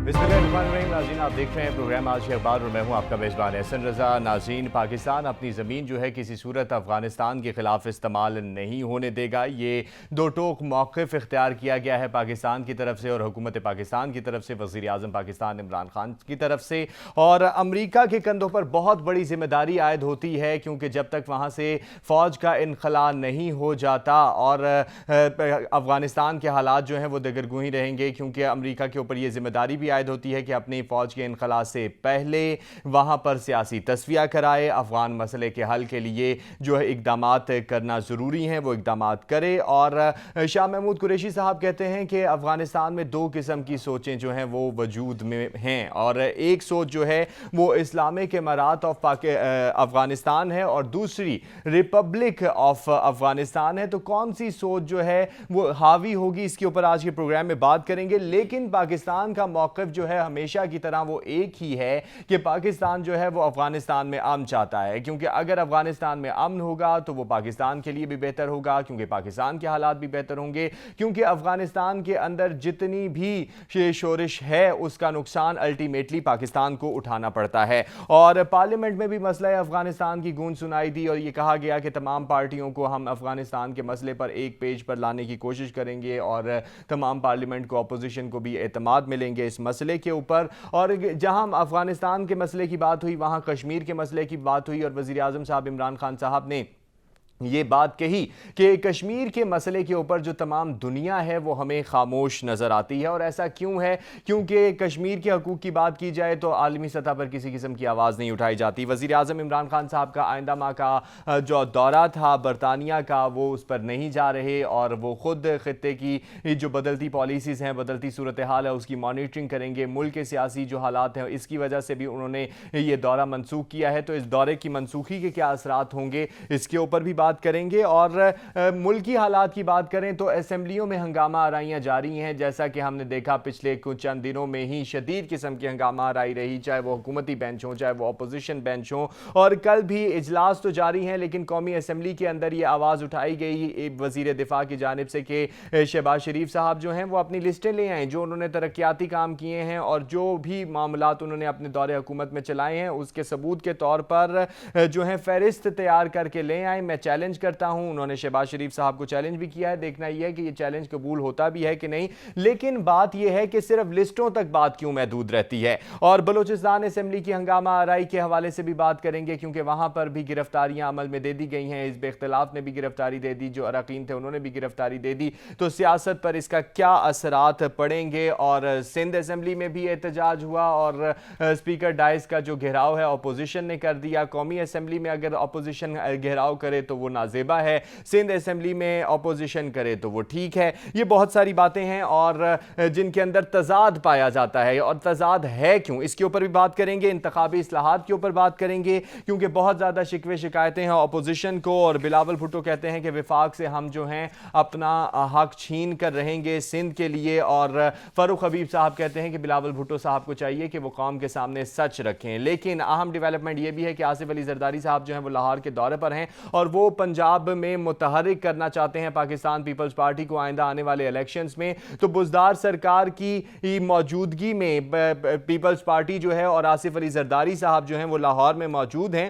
बिस्मिल्लाहिर्रहमानिर्रहीम। नाज़रीन, आप देख रहे हैं प्रोग्राम आज के अखबार और मैं हूं आपका मेज़बान एहसन रज़ा। नाज़रीन, पाकिस्तान अपनी ज़मीन जो है किसी सूरत अफ़गानिस्तान के ख़िलाफ़ इस्तेमाल नहीं होने देगा। ये दो टोक मौक़िफ़ इख्तियार किया गया है पाकिस्तान की तरफ से और हुकूमत पाकिस्तान की तरफ से, वज़ीर आज़म पाकिस्तान इमरान खान की तरफ से। और अमरीका के कंधों पर बहुत बड़ी ज़िम्मेदारी आयद होती है, क्योंकि जब तक वहाँ से फ़ौज का इनखला नहीं हो जाता और अफ़गानिस्तान के हालात जो हैं वो दगरगूही रहेंगे, क्योंकि अमरीका के ऊपर ये ज़िम्मेदारी भी आयद होती है कि अपनी फ़ौज के इनखला से पहले वहाँ पर सियासी तस्फ़िया कराए, अफ़गान मसले के हल के लिए जो है इक़दामात करना ज़रूरी हैं वो इक़दामात करे। और शाह महमूद कुरैशी साहब कहते हैं कि अफ़गानिस्तान में दो किस्म की सोचें जो हैं वो वजूद में हैं, और एक सोच जो है वो इस्लामिक इमारात ऑफ अफ़गानिस्तान है और दूसरी रिपब्लिक ऑफ अफ़गानिस्तान है। तो कौन सी सोच जो है वो हावी होगी, इसके ऊपर आज के प्रोग्राम में बात करेंगे। लेकिन पाकिस्तान का मौक़िफ़ जो है हमेशा की तरह वो एक ही है कि पाकिस्तान जो है वो अफ़गानिस्तान में अमन चाहता है, क्योंकि अगर अफ़गानिस्तान में अमन होगा तो वो पाकिस्तान के लिए भी बेहतर होगा, क्योंकि पाकिस्तान के हालात भी बेहतर होंगे, क्योंकि अफ़गानिस्तान के अंदर जितनी भी शोरिश है उसका नुकसान अल्टीमेटली पाकिस्तान को उठाना पड़ता है। और पार्लियामेंट में भी मसला अफ़गानिस्तान की गूंज सुनाई दी और ये कहा गया कि तमाम पार्टियों को हम अफ़गानिस्तान के मसले पर एक पेज पर लाने की कोशिश करेंगे और तमाम पार्लियामेंट को, अपोजिशन को भी एतमाद मिलेंगे इस मसले के ऊपर। और जहां अफगानिस्तान के मसले की बात हुई वहां कश्मीर के मसले की बात हुई और वज़ीर आज़म साहब इमरान खान साहब ने ये बात कही कि कश्मीर के मसले के ऊपर जो तमाम दुनिया है वो हमें खामोश नज़र आती है। और ऐसा क्यों है? क्योंकि कश्मीर के हकूक़ की बात की जाए तो आलमी सतह पर किसी किस्म की आवाज़ नहीं उठाई जाती। वज़ीर आज़म इमरान खान साहब का आइंदा माह का जो दौरा था बरतानिया का, वो उस पर नहीं जा रहे और वो ख़ुद ख़ित्ते की जो बदलती पॉलिसीज़ हैं, बदलती सूरत हाल है, उसकी मॉनिटरिंग करेंगे। मुल्क के सियासी जो हालात हैं इसकी वजह से भी उन्होंने ये दौरा मनसूख किया है, तो इस दौरे की मनसूखी के क्या असरात होंगे इसके ऊपर भी बात करेंगे। और मुल्की हालात की बात करें तो असेंबलियों में हंगामा आराइयाँ जारी हैं, जैसा कि हमने देखा पिछले कुछ चंद दिनों में ही शदीद किस्म की हंगामा आराई रही, चाहे वो हुकूमती बेंच हो चाहे वो अपोजिशन बेंच हो। और कल भी इजलास तो जारी हैं, लेकिन कौमी असम्बली के अंदर ये आवाज़ उठाई गई वज़ीर दिफा की जानिब से कि शहबाज शरीफ साहब जो हैं वो अपनी लिस्टें ले आएँ, जो उन्होंने तरक्याती काम किए हैं और जो भी मामलात उन्होंने अपने दौरे हुकूमत में चलाए हैं उसके सबूत के तौर पर जो है फहरिस्त तैयार करके ले आएँ। मैं चैलेंज करता हूं, उन्होंने शहबाज शरीफ साहब को चैलेंज भी किया है, देखना यह है कि यह चैलेंज कबूल होता भी है कि नहीं। लेकिन बात यह है कि सिर्फ लिस्टों तक बात क्यों महदूद रहती है। और बलूचिस्तान असेंबली की हंगामा आराई के हवाले से भी बात करेंगे, क्योंकि वहां पर भी गिरफ्तारियां अमल में दे दी गई हैं। हिज़्ब इख्तिलाफ ने भी गिरफ्तारी दे दी, जो अरकान थे उन्होंने भी गिरफ्तारी दे दी। तो सियासत पर इसका क्या असरात पड़ेंगे। और सिंध असेंबली में भी एहतजाज हुआ और स्पीकर डाइस का जो घेराव है अपोजिशन ने कर दिया। कौमी असेंबली में अगर अपोजिशन घेराव करे तो वो नाजेबा है, सिंध असेंबली में अपोजिशन करे तो वो ठीक है। ये बहुत सारी बातें हैं और जिनके अंदर तजाद पाया जाता है, और तजाद है क्यों इसके ऊपर भी बात करेंगे। इंतखाबी इस्लाहात के ऊपर बात करेंगे, क्योंकि बहुत ज़्यादा शिकवे शिकायतें हैं अपोजिशन को। और बिलावल भुट्टो कहते हैं कि विफाक से हम जो हैं अपना हक छीन कर रहेंगे सिंध के लिए। और फ़ारूक हबीब साहब कहते हैं कि बिलावल भुट्टो साहब को चाहिए कि वो कौम के सामने सच रखें। लेकिन अहम डेवलपमेंट ये भी है कि आसिफ अली जरदारी साहब जो हैं वो लाहौर के दौरे पर हैं और वो पंजाब में मुतहरिक करना चाहते हैं पाकिस्तान पीपल्स पार्टी को आइंदा आने वाले इलेक्शंस में। तो बुज़दार सरकार की मौजूदगी में पीपल्स पार्टी जो है और आसिफ अली जरदारी साहब जो हैं वो लाहौर में मौजूद हैं,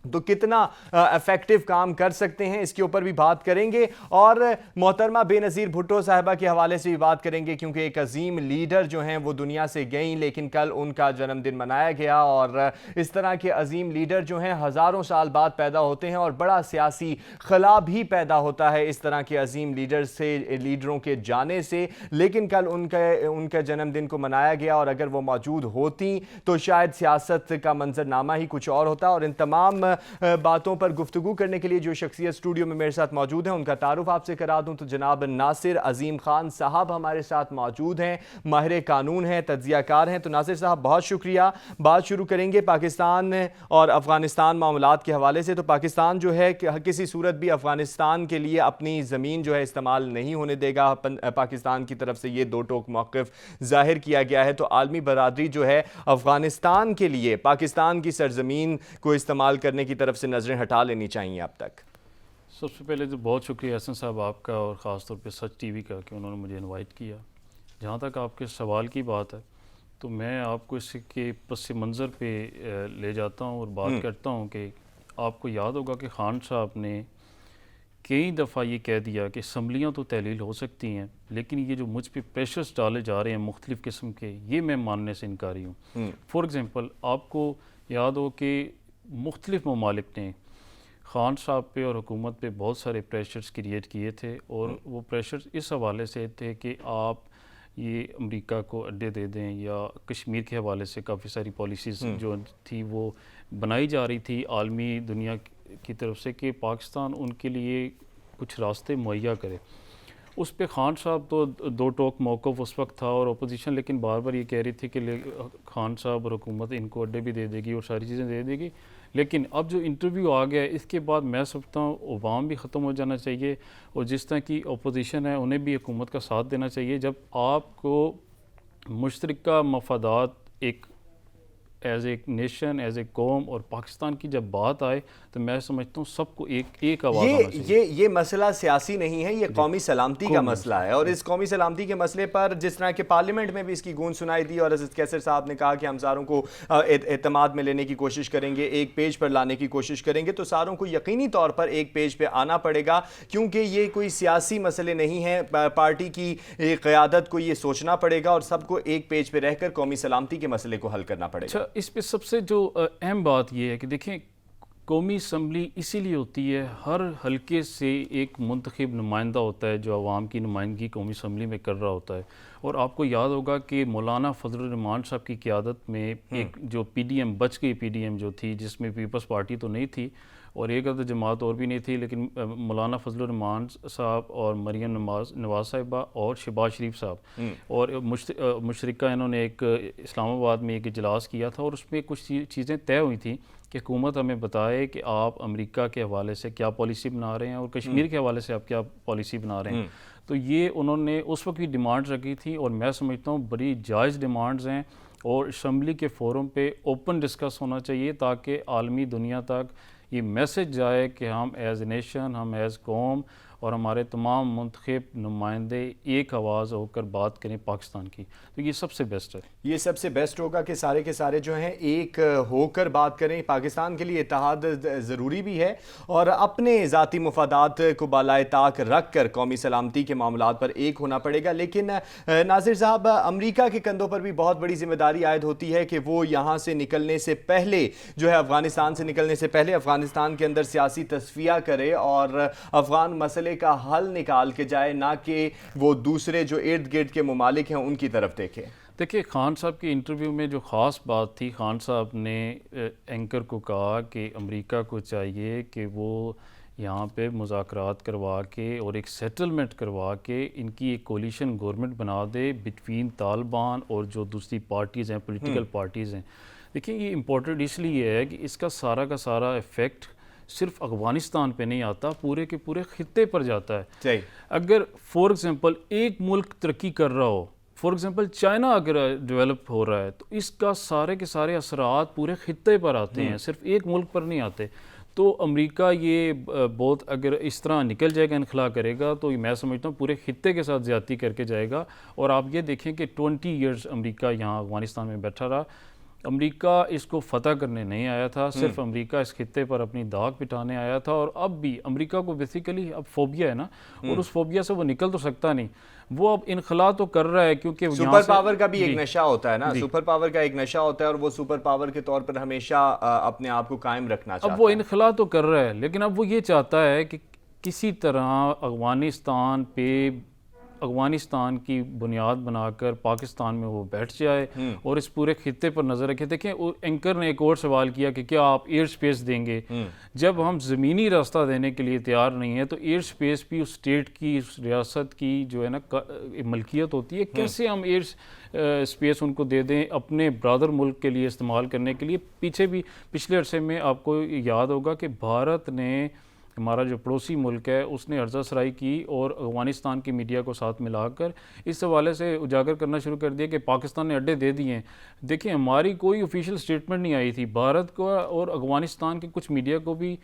तो कितना इफेक्टिव काम कर सकते हैं इसके ऊपर भी बात करेंगे। और मोहतरमा बेनज़ीर भुट्टो साहिबा के हवाले से भी बात करेंगे, क्योंकि एक अजीम लीडर जो हैं वो दुनिया से गई, लेकिन कल उनका जन्मदिन मनाया गया। और इस तरह के अजीम लीडर जो हैं हज़ारों साल बाद पैदा होते हैं और बड़ा सियासी खला भी पैदा होता है इस तरह के अजीम लीडरों के जाने से। लेकिन कल उनके जन्मदिन को मनाया गया और अगर वो मौजूद होती तो शायद सियासत का मंजरनामा ही कुछ और होता। और इन तमाम बातों पर गुफ्तगू करने के लिए जो शख्सियत स्टूडियो में मेरे साथ मौजूद हैं उनका तारुफ आपसे करा दूं, तो जनाब नासिर अजीम खान साहब हमारे साथ मौजूद हैं, माहिर कानून हैं, तज्जियाकार हैं। तो नासिर साहब बहुत शुक्रिया। बात शुरू करेंगे पाकिस्तान और अफगानिस्तान मामलात के हवाले से। तो पाकिस्तान जो है किसी सूरत भी अफगानिस्तान के लिए अपनी ज़मीन जो है इस्तेमाल नहीं होने देगा। पाकिस्तान की तरफ से ये दो टोक मौक़िफ़ ज़ाहिर किया गया है। तो आलमी बरादरी जो है अफगानिस्तान के लिए पाकिस्तान की सरजमीन को इस्तेमाल करने की तरफ से नज़रें हटा लेनी चाहिए अब तक। सबसे पहले तो बहुत शुक्रिया एहसन साहब आपका और ख़ास तौर पे सच टीवी का कि उन्होंने मुझे इनवाइट किया। जहाँ तक आपके सवाल की बात है तो मैं आपको इसके पस मंज़र पे ले जाता हूँ और बात करता हूँ कि आपको याद होगा कि खान साहब ने कई दफ़ा ये कह दिया कि असम्बलियाँ तो तहलील हो सकती हैं, लेकिन ये जो मुझ पे प्रेशर्स डाले जा रहे हैं मुख्तलिफ़ किस्म के, ये मैं मानने से इनकारी हूँ। फॉर एग्ज़ाम्पल आपको याद हो कि मुख्तलिफ़ ममालिक ने खान साहब पे और हुकूमत पे बहुत सारे प्रेशर्स क्रिएट किए थे, और वो प्रेशर्स इस हवाले से थे कि आप ये अमेरिका को अड्डे दे दें, या कश्मीर के हवाले से काफ़ी सारी पॉलिसीज़ जो थी वो बनाई जा रही थी आलमी दुनिया की तरफ से कि पाकिस्तान उनके लिए कुछ रास्ते मुहैया करे। उस पे खान साहब तो दो टोक मौक़िफ़ उस वक्त था, और अपोजिशन लेकिन बार बार ये कह रही थी कि खान साहब और हुकूमत इनको अड्डे भी दे देगी और सारी चीज़ें दे देगी। लेकिन अब जो इंटरव्यू आ गया है, इसके बाद मैं समझता हूँ अवाम भी ख़त्म हो जाना चाहिए, और जिस तरह की अपोजिशन है उन्हें भी हुकूमत का साथ देना चाहिए। जब आपको मुश्तरका मफादात एक as a nation, as a कौम और पाकिस्तान की जब बात आए, तो मैं समझता हूँ सबको एक आवाज़ आना चाहिए। ये मसला सियासी नहीं है, ये कौमी सलामती का मसला है, और इस कौमी सलामती के मसले पर जिस तरह के पार्लियामेंट में भी इसकी गूंज सुनाई दी, और अज़ीज़ कैसर साहब ने कहा कि हम सारों को एतमाद में लेने की कोशिश करेंगे, एक पेज पर लाने की कोशिश करेंगे, तो सारों को यकीनी तौर पर एक पेज पर आना पड़ेगा, क्योंकि ये कोई सियासी मसले नहीं है। पार्टी की क़यादत को ये सोचना पड़ेगा और सबको एक पेज पर रहकर कौमी सलामती के मसले को हल करना पड़ेगा। इस पे सबसे जो अहम बात यह है कि देखें, कौमी असम्बली इसीलिए होती है, हर हलके से एक मुंतखब नुमाइंदा होता है जो आवाम की नुमाइंदगी कौमी असम्बली में कर रहा होता है। और आपको याद होगा कि मौलाना फजलुर रहमान साहब की क़यादत में एक जो PDM बच गई, PDM जो थी जिसमें पीपल्स पार्टी तो नहीं थी और एक अदर जमात और भी नहीं थी, लेकिन मौलाना फजलुर रहमान साहब और मरियम नवाज साहिबा और शहबाज शरीफ साहब और मुशरिका इन्होंने एक इस्लामाबाद में एक इजलास किया था, और उसमें कुछ चीज़ें तय हुई थी कि हुकूमत हमें बताए कि आप अमेरिका के हवाले से क्या पॉलिसी बना रहे हैं और कश्मीर के हवाले से आप क्या पॉलिसी बना रहे हैं। तो ये उन्होंने उस वक्त भी डिमांड्स रखी थी, और मैं समझता हूँ बड़ी जायज़ डिमांड्स हैं, और असम्बली के फोरम पे ओपन डिस्कस होना चाहिए ताकि आलमी दुनिया तक ये मैसेज जाए कि हम एज़ नेशन, हम एज़ कौम और हमारे तमाम मुंतखब नुमाइंदे एक आवाज़ होकर बात करें पाकिस्तान की। तो ये सबसे बेस्ट है। ये सबसे बेस्ट होगा कि सारे के सारे जो हैं एक होकर बात करें। पाकिस्तान के लिए इत्तेहाद ज़रूरी भी है, और अपने ज़ाती मफादात को बालाए ताक रख कर कौमी सलामती के मामलात पर एक होना पड़ेगा। लेकिन नासिर साहब, अमरीका के कंधों पर भी बहुत बड़ी जिम्मेदारी आयद होती है कि वो यहाँ से निकलने से पहले जो है, अफ़गानिस्तान से निकलने से पहले अफ़गानिस्तान के अंदर सियासी तस्फिया करे और अफ़गान मसले का हल निकाल के जाए, ना कि वो दूसरे जो इर्द गिर्द के ममालिक हैं उनकी तरफ देखे। देखिए, खान साहब के इंटरव्यू में जो ख़ास बात थी, खान साहब ने एंकर को कहा कि अमेरिका को चाहिए कि वो यहाँ पे मुज़ाकरात करवा के और एक सेटलमेंट करवा के इनकी एक कोलिशन गवर्नमेंट बना दे बिटवीन तालिबान और जो दूसरी पार्टीज़ हैं, पॉलिटिकल पार्टीज़ हैं। देखिए, ये इम्पोर्टेंट इसलिए है कि इसका सारा का सारा इफ़ेक्ट सिर्फ अफ़गानिस्तान पे नहीं आता, पूरे के पूरे ख़ित्ते पर जाता है। अगर फॉर एग्ज़ाम्पल एक मुल्क तरक्की कर रहा हो, फॉर एग्ज़ाम्पल चाइना अगर डेवलप हो रहा है, तो इसका सारे के सारे असरात पूरे ख़ित्ते पर आते हैं, सिर्फ एक मुल्क पर नहीं आते। तो अमेरिका ये बहुत अगर इस तरह निकल जाएगा, इनखला करेगा, तो मैं समझता हूँ पूरे ख़ित्ते के साथ ज़्यादती करके जाएगा। और आप ये देखें कि 20 ईयर्स अमेरिका यहाँ अफ़गानिस्तान में बैठा रहा। अमेरिका इसको फ़तह करने नहीं आया था, सिर्फ अमेरिका इस खित्ते पर अपनी दाग पिटाने आया था। और अब भी अमेरिका को बेसिकली अब फोबिया है ना, और उस फोबिया से वो निकल तो सकता नहीं, वो अब इनखला तो कर रहा है, क्योंकि सुपर पावर का भी एक नशा होता है ना, सुपर पावर का एक नशा होता है, और वो सुपर पावर के तौर पर हमेशा अपने आप को कायम रखना चाहता है। अब वो इनखला तो कर रहा है, लेकिन अब वो ये चाहता है कि किसी तरह अफ़गानिस्तान की बुनियाद बनाकर पाकिस्तान में वो बैठ जाए और इस पूरे खित्ते पर नज़र रखे। देखें, एंकर ने एक और सवाल किया कि क्या आप एयर स्पेस देंगे। जब हम ज़मीनी रास्ता देने के लिए तैयार नहीं है, तो एयर स्पेस भी उस स्टेट की, उस रियासत की जो है ना मलकियत होती है, कैसे हम एयर स्पेस उनको दे दें अपने ब्रादर मुल्क के लिए इस्तेमाल करने के लिए। पीछे भी पिछले अरसे में आपको याद होगा कि भारत ने, हमारा जो पड़ोसी मुल्क है, उसने अर्जा सराई की और अफ़गानिस्तान की मीडिया को साथ मिलाकर इस हवाले से उजागर करना शुरू कर दिया कि पाकिस्तान ने अड्डे दे दिए हैं। देखिए, हमारी कोई ऑफिशियल स्टेटमेंट नहीं आई थी भारत को, और अफ़गानिस्तान के कुछ मीडिया को भी।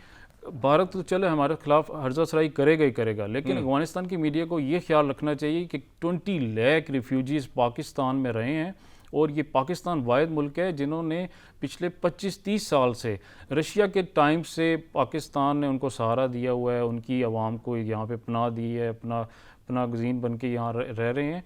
भारत तो चले हमारे खिलाफ हर्जा सराई करेगा ही करेगा, लेकिन अफ़गानिस्तान की मीडिया को ये ख्याल रखना चाहिए कि 20 लाख रिफ्यूजीज़ पाकिस्तान में रहे हैं और ये पाकिस्तान वाहिद मुल्क है जिन्होंने पिछले 25-30 साल से रशिया के टाइम से पाकिस्तान ने उनको सहारा दिया हुआ है, उनकी आवाम को यहाँ पे पनाह दी है, अपना पनाह गज़ीन बन के यहाँ रह रहे हैं।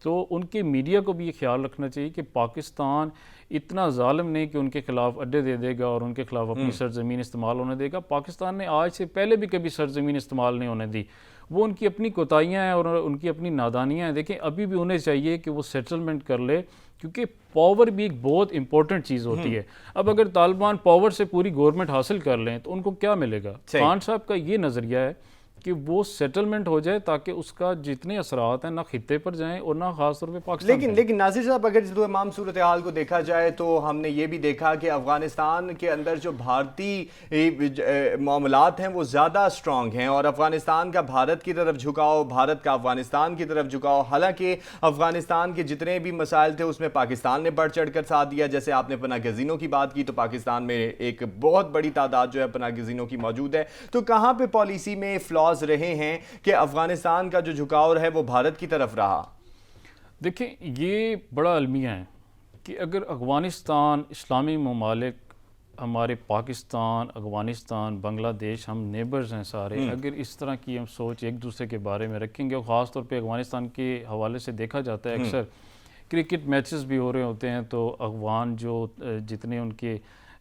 तो उनके मीडिया को भी ये ख्याल रखना चाहिए कि पाकिस्तान इतना ज़ालिम नहीं कि उनके ख़िलाफ़ अड्डे दे देगा और उनके ख़िलाफ़ अपनी सरज़मीन इस्तेमाल होने देगा। पाकिस्तान ने आज से पहले भी कभी सरज़मीन इस्तेमाल नहीं होने दी। वो उनकी अपनी कोताहियाँ हैं और उनकी अपनी नादानियाँ हैं। देखें, अभी भी उन्हें चाहिए कि वो सेटलमेंट कर ले, क्योंकि पावर भी एक बहुत इंपॉर्टेंट चीज़ होती है। अब अगर तालिबान पावर से पूरी गवर्नमेंट हासिल कर लें तो उनको क्या मिलेगा? खान साहब का ये नज़रिया है कि वो सेटलमेंट हो जाए ताकि उसका जितने असरात हैं ना खित्ते पर जाएं और ना खास तौर पे पाकिस्तान। लेकिन नासिर साहब, अगर इस तमाम सूरत हाल को देखा जाए तो हमने ये भी देखा कि अफगानिस्तान के अंदर जो भारतीय मामलात हैं वो ज़्यादा स्ट्रॉन्ग हैं और अफगानिस्तान का भारत की तरफ झुकाव, भारत का अफगानिस्तान की तरफ झुकाव। हालांकि अफगानिस्तान के जितने भी मसाइल थे उसमें पाकिस्तान ने बढ़ चढ़ कर साथ दिया। जैसे आपने पनाह गज़ीनों की बात की तो पाकिस्तान में एक बहुत बड़ी तादाद जो है पनाह गज़ीनों की मौजूद है। तो कहाँ पर पॉलिसी में फ्लॉज रहे हैं कि अफगानिस्तान का जो झुकाव है वो भारत की तरफ रहा? देखें, ये बड़ा अलमिया है कि अगर अफगानिस्तान, इस्लामी ममालिक, हमारे पाकिस्तान, अफगानिस्तान, बांग्लादेश, हम नेबर्स हैं सारे, अगर इस तरह की हम सोच एक दूसरे के बारे में रखेंगे और ख़ास तौर पे अफगानिस्तान के हवाले से देखा जाता है अक्सर क्रिकेट मैचेस भी हो रहे होते हैं तो अफगान जो जितने उनके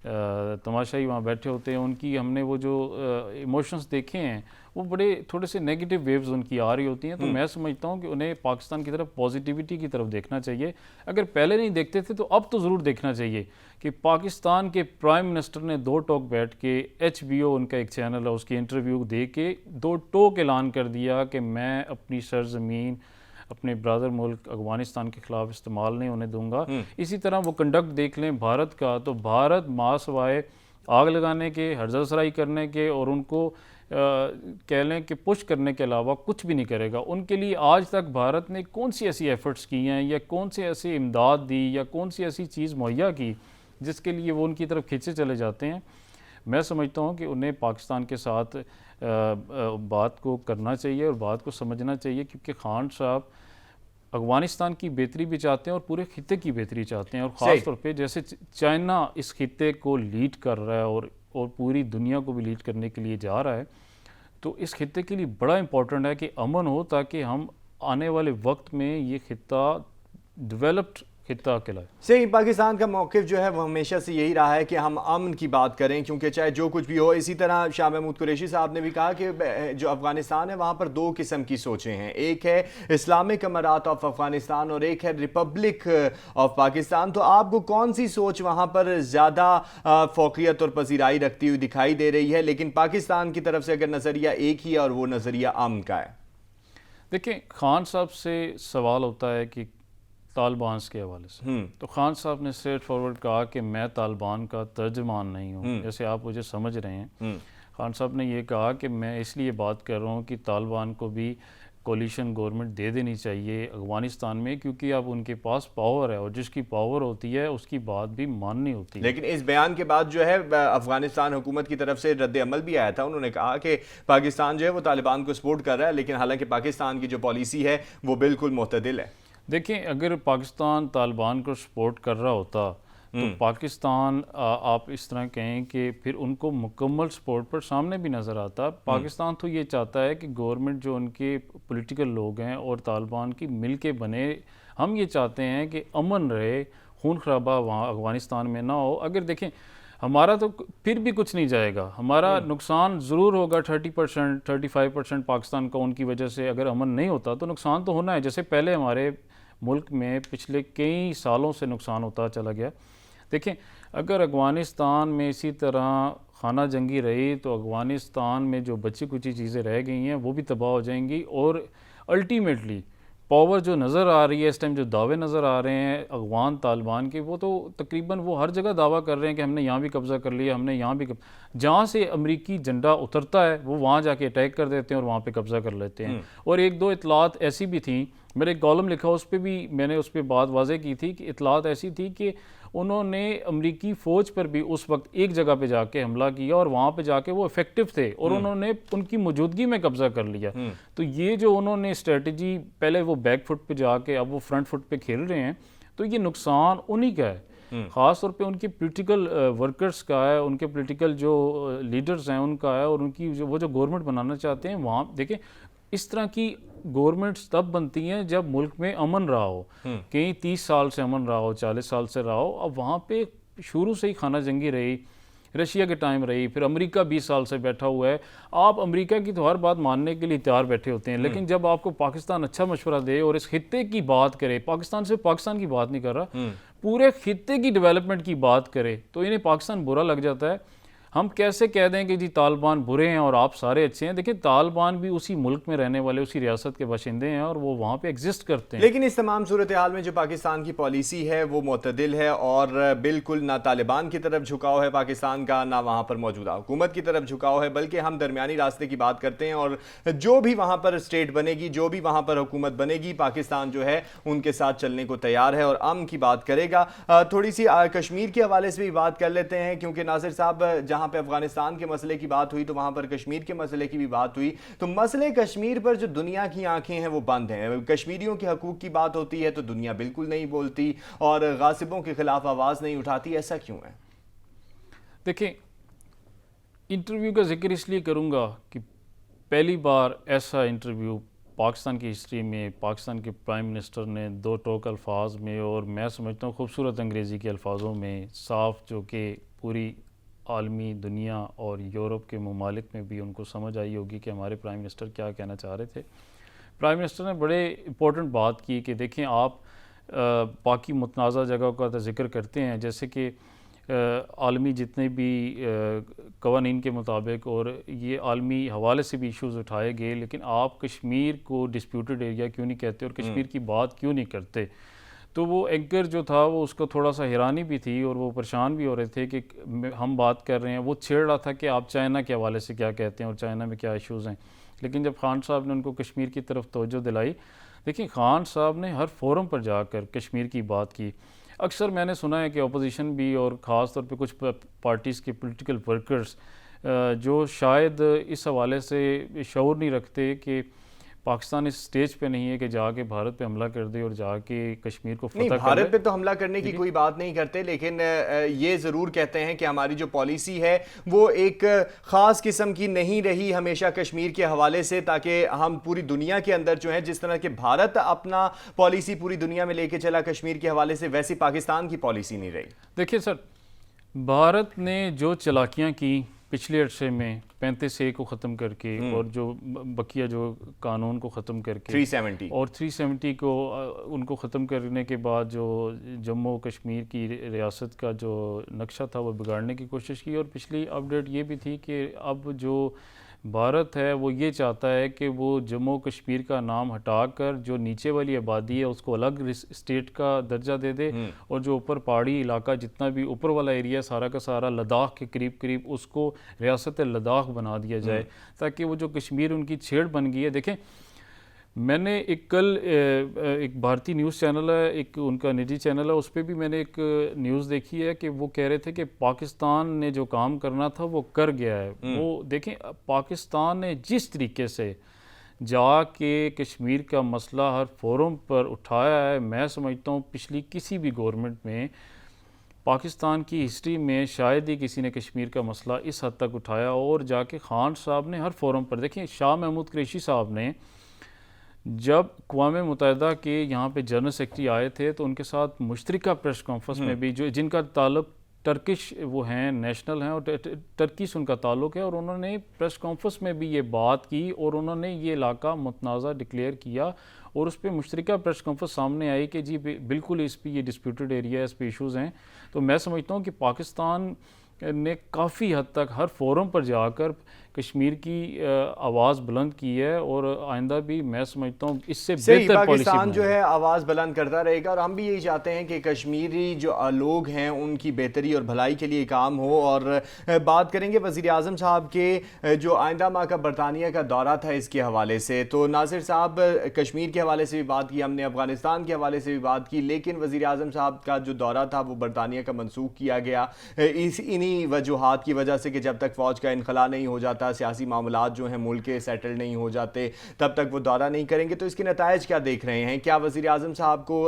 तमाशाई वहाँ बैठे होते हैं उनकी हमने वो जो इमोशंस देखे हैं वो बड़े थोड़े से नेगेटिव वेव्स उनकी आ रही होती हैं। तो मैं समझता हूँ कि उन्हें पाकिस्तान की तरफ पॉजिटिविटी की तरफ देखना चाहिए। अगर पहले नहीं देखते थे तो अब तो ज़रूर देखना चाहिए कि पाकिस्तान के प्राइम मिनिस्टर ने दो टोक बैठ के HBO उनका एक चैनल है उसकी इंटरव्यू दे के दो टोक ऐलान कर दिया कि मैं अपनी सरजमीन अपने ब्रदर मुल्क अफगानिस्तान के खिलाफ इस्तेमाल नहीं होने दूंगा। इसी तरह वो कंडक्ट देख लें भारत का, तो भारत मासवाए आग लगाने के, हर्जसराई करने के और उनको कह लें कि पुश करने के अलावा कुछ भी नहीं करेगा। उनके लिए आज तक भारत ने कौन सी ऐसी एफ़र्ट्स की हैं या कौन से ऐसी इमदाद दी या कौन सी ऐसी चीज़ मुहैया की जिसके लिए वो उनकी तरफ खींचे चले जाते हैं। मैं समझता हूँ कि उन्हें पाकिस्तान के साथ बात को करना चाहिए और बात को समझना चाहिए, क्योंकि खान साहब अफगानिस्तान की बेहतरी भी चाहते हैं और पूरे खित्ते की बेहतरी चाहते हैं। और ख़ास तौर पे जैसे चाइना इस खित्ते को लीड कर रहा है और पूरी दुनिया को भी लीड करने के लिए जा रहा है, तो इस खित्ते के लिए बड़ा इम्पोर्टेंट है कि अमन हो, ताकि हम आने वाले वक्त में ये खित्ता डेवलप्ड खित्ता कहलाए। सही, पाकिस्तान का मौक़िफ़ जो है वो हमेशा से यही रहा है कि हम अमन की बात करें, क्योंकि चाहे जो कुछ भी हो। इसी तरह शाह महमूद कुरैशी साहब ने भी कहा कि जो अफगानिस्तान है वहाँ पर दो किस्म की सोचें हैं, एक है इस्लामिक अमारात ऑफ अफगानिस्तान और एक है रिपब्लिक ऑफ पाकिस्तान। तो आपको कौन सी सोच वहाँ पर ज़्यादा फ़ौक़ियत और पजीराई रखती हुई दिखाई दे रही है? लेकिन पाकिस्तान की तरफ से अगर नज़रिया एक ही है और वो नज़रिया अमन का है। देखें, खान साहब से सवाल होता है कि तालिबान के हवाले से, तो खान साहब ने स्ट्रेट फॉरवर्ड कहा कि मैं तालिबान का तर्जमान नहीं हूँ, जैसे आप मुझे समझ रहे हैं। खान साहब ने ये कहा कि मैं इसलिए बात कर रहा हूँ कि तालिबान को भी कोलिशन गवर्नमेंट दे देनी चाहिए अफगानिस्तान में, क्योंकि अब उनके पास पावर है और जिसकी पावर होती है उसकी बात भी माननी होती है। लेकिन इस बयान के बाद जो है अफगानिस्तान हुकूमत की तरफ से रद्द अमल भी आया था। उन्होंने कहा कि पाकिस्तान जो है वो तालिबान को सपोर्ट कर रहा है, लेकिन हालांकि पाकिस्तान की जो पॉलिसी है वो बिल्कुल मुतदिल है। देखें, अगर पाकिस्तान तालिबान को सपोर्ट कर रहा होता तो पाकिस्तान आप इस तरह कहें कि फिर उनको मुकम्मल सपोर्ट पर सामने भी नज़र आता। पाकिस्तान तो ये चाहता है कि गवर्नमेंट जो उनके पॉलिटिकल लोग हैं और तालिबान की मिल के बने। हम ये चाहते हैं कि अमन रहे, खून खराबा वहाँ अफगानिस्तान में ना हो। अगर देखें, हमारा तो फिर भी कुछ नहीं जाएगा, हमारा नुकसान ज़रूर होगा 30% 35% पाकिस्तान का उनकी वजह से। अगर अमन नहीं होता तो नुकसान तो होना है, जैसे पहले हमारे मुल्क में पिछले कई सालों से नुकसान होता चला गया। देखें, अगर अफगानिस्तान में इसी तरह खाना जंगी रही तो अफगानिस्तान में जो बची कुची चीज़ें रह गई हैं वो भी तबाह हो जाएंगी। और अल्टीमेटली पावर जो नज़र आ रही है इस टाइम, जो दावे नज़र आ रहे हैं अफगान तालिबान के, वो तो तकरीबन वो हर जगह दावा कर रहे हैं कि हमने यहाँ भी कब्ज़ा कर लिया, हमने यहाँ भी जहाँ से अमरीकी झंडा उतरता है वो वहाँ जाके अटैक कर देते हैं और वहाँ पे कब्ज़ा कर लेते हैं। और एक दो इतलात ऐसी भी थी, मेरे एक कॉलम लिखा उस पर भी मैंने उस पर बात वाज़े की थी कि इतलात ऐसी थी कि उन्होंने अमरीकी फ़ौज पर भी उस वक्त एक जगह पे जाके हमला किया और वहाँ पे जाके वो इफ़ेक्टिव थे और उन्होंने उनकी मौजूदगी में कब्ज़ा कर लिया। तो ये जो उन्होंने स्ट्रेटजी, पहले वो बैक फुट पे जाके अब वो फ्रंट फुट पे खेल रहे हैं, तो ये नुकसान उन्हीं का है, ख़ास तौर पे उनकी पॉलिटिकल वर्कर्स का है, उनके पॉलिटिकल जो लीडर्स हैं उनका है, और उनकी जो वो जो गवर्नमेंट बनाना चाहते हैं वहाँ देखें इस तरह की गवर्नमेंट्स तब बनती हैं जब मुल्क में अमन रहा हो, कहीं 30 साल से अमन रहा हो, 40 साल से रहा हो। अब वहाँ पे शुरू से ही खाना जंगी रही, रशिया के टाइम रही, फिर अमेरिका 20 साल से बैठा हुआ है। आप अमेरिका की तो हर बात मानने के लिए तैयार बैठे होते हैं, लेकिन जब आपको पाकिस्तान अच्छा मशवरा दे और इस खित्ते की बात करे, पाकिस्तान से पाकिस्तान की बात नहीं कर रहा, पूरे खित्ते की डेवलपमेंट की बात करे, तो इन्हें पाकिस्तान बुरा लग जाता है। हम कैसे कह दें कि जी तालिबान बुरे हैं और आप सारे अच्छे हैं? देखिए तालिबान भी उसी मुल्क में रहने वाले, उसी रियासत के बाशिंदे हैं और वो वहाँ पे एग्जिस्ट करते हैं। लेकिन इस तमाम सूरत हाल में जो पाकिस्तान की पॉलिसी है वो मुतदिल है और बिल्कुल ना तालिबान की तरफ झुकाव है पाकिस्तान का, ना वहाँ पर मौजूदा हुकूमत की तरफ झुकाव है, बल्कि हम दरमियानी रास्ते की बात करते हैं। और जो भी वहाँ पर स्टेट बनेगी, जो भी वहाँ पर हुकूमत बनेगी, पाकिस्तान जो है उनके साथ चलने को तैयार है और अमन की बात करेगा। थोड़ी सी कश्मीर के हवाले से भी बात कर लेते हैं, क्योंकि नासिर साहब जहाँ पे अफगानिस्तान के मसले की बात हुई तो वहां पर कश्मीर के मसले की भी बात हुई। तो मसले कश्मीर पर जो दुनिया की आंखें हैं वो बंद हैं। कश्मीरियों के हकूक की बात होती है तो दुनिया बिल्कुल नहीं बोलती और गासिबों के खिलाफ आवाज नहीं उठाती। ऐसा क्यों है? देखिए, इंटरव्यू का जिक्र इसलिए करूंगा कि पहली बार ऐसा इंटरव्यू पाकिस्तान की हिस्ट्री में पाकिस्तान के प्राइम मिनिस्टर ने दो टोक अल्फाज में, और मैं समझता हूँ खूबसूरत अंग्रेज़ी के अल्फाजों में, साफ, जो कि पूरी आलमी दुनिया और यूरोप के ममालिक में भी उनको समझ आई होगी कि हमारे प्राइम मिनिस्टर क्या कहना चाह रहे थे। प्राइम मिनिस्टर ने बड़े इम्पोर्टेंट बात की कि देखें, आप बाकी मुतनाज़ा जगहों का तो जिक्र करते हैं, जैसे कि आलमी जितने भी कवानीन के मुताबिक और ये आलमी हवाले से भी इश्यूज़ उठाए गए, लेकिन आप कश्मीर को डिस्प्यूटेड एरिया क्यों नहीं कहते और कश्मीर की बात क्यों नहीं करते? तो वो एंकर जो था वो उसको थोड़ा सा हैरानी भी थी और वो परेशान भी हो रहे थे कि हम बात कर रहे हैं। वो छेड़ रहा था कि आप चाइना के हवाले से क्या कहते हैं और चाइना में क्या इश्यूज़ हैं। लेकिन जब खान साहब ने उनको कश्मीर की तरफ तवज्जो दिलाई, देखिए खान साहब ने हर फोरम पर जाकर कश्मीर की बात की। अक्सर मैंने सुना है कि अपोजिशन भी और ख़ास तौर पे कुछ पार्टीज़ के पॉलिटिकल वर्कर्स जो शायद इस हवाले से शऊर नहीं रखते कि पाकिस्तान इस स्टेज पे नहीं है कि जाके भारत पे हमला कर दे और जाके कश्मीर को फतह कर दे। भारत पे तो हमला करने की कोई बात नहीं करते, लेकिन ये ज़रूर कहते हैं कि हमारी जो पॉलिसी है वो एक ख़ास किस्म की नहीं रही हमेशा कश्मीर के हवाले से, ताकि हम पूरी दुनिया के अंदर जो है जिस तरह के भारत अपना पॉलिसी पूरी दुनिया में लेके चला कश्मीर के हवाले से, वैसी पाकिस्तान की पॉलिसी नहीं रही। देखिए सर, भारत ने जो चालाकियाँ की पिछले अरसे में 35A को ख़त्म करके और जो बकिया जो कानून को ख़त्म करके 370 और 370 को उनको ख़त्म करने के बाद जो जम्मू कश्मीर की रियासत का जो नक्शा था वो बिगाड़ने की कोशिश की। और पिछली अपडेट ये भी थी कि अब जो भारत है वो ये चाहता है कि वो जम्मू कश्मीर का नाम हटाकर जो नीचे वाली आबादी है उसको अलग स्टेट का दर्जा दे दे, और जो ऊपर पहाड़ी इलाका जितना भी ऊपर वाला एरिया सारा का सारा लद्दाख के करीब करीब उसको रियासत लद्दाख बना दिया जाए, ताकि वो जो कश्मीर उनकी छेड़ बन गई है। देखें, मैंने एक भारतीय न्यूज़ चैनल है, एक उनका निजी चैनल है, उस पर भी मैंने एक न्यूज़ देखी है कि वो कह रहे थे कि पाकिस्तान ने जो काम करना था वो कर गया है। वो देखें, पाकिस्तान ने जिस तरीके से जाके कश्मीर का मसला हर फोरम पर उठाया है, मैं समझता हूँ पिछली किसी भी गवर्नमेंट में पाकिस्तान की हिस्ट्री में शायद ही किसी ने कश्मीर का मसला इस हद तक उठाया। और जाके खान साहब ने हर फोरम पर, देखिए शाह महमूद कुरैशी साहब ने जब अक़वाम मुत्तहिदा के यहाँ पे जनरल सेक्रेटरी आए थे तो उनके साथ मुश्तरका प्रेस कॉन्फ्रेंस में भी, जो जिनका ताल्लुक टर्किश वो हैं, नेशनल हैं और टर्किश उनका ताल्लुक है, और उन्होंने प्रेस कॉन्फ्रेंस में भी ये बात की और उन्होंने ये इलाका मुतनाज़ा डिक्लेयर किया। और उस पर मुश्तरका प्रेस कॉन्फ्रेंस सामने आई कि जी बिल्कुल इस पर ये डिस्प्यूटेड एरिया है, इस पर इशूज़ हैं। तो मैं समझता हूँ कि पाकिस्तान ने काफ़ी हद तक हर फोरम पर जाकर कश्मीर की आवाज़ बुलंद की है और आइंदा भी मैं समझता हूँ इससे बेहतर पाकिस्तान जो है आवाज़ बुलंद करता रहेगा। और हम भी यही चाहते हैं कि कश्मीरी जो लोग हैं उनकी बेहतरी और भलाई के लिए काम हो। और बात करेंगे वज़ीर आज़म साहब के जो आइंदा माह का बरतानिया का दौरा था इसके हवाले से। तो नासिर साहब, कश्मीर के हवाले से भी बात की हमने, अफगानिस्तान के हवाले से भी बात की, लेकिन वज़ीर आज़म साहब का जो दौरा था वो बरतानिया का मनसूख किया गया इन्हीं वजूहात की वजह से कि जब तक फ़ौज का इनखला नहीं हो जाता जाता, सियासी मामलात जो हैं मुल्क के सेटल नहीं हो जाते, तब तक वो दौरा नहीं करेंगे। तो इसके नतायज क्या देख रहे हैं? क्या वज़ीर आज़म साहब को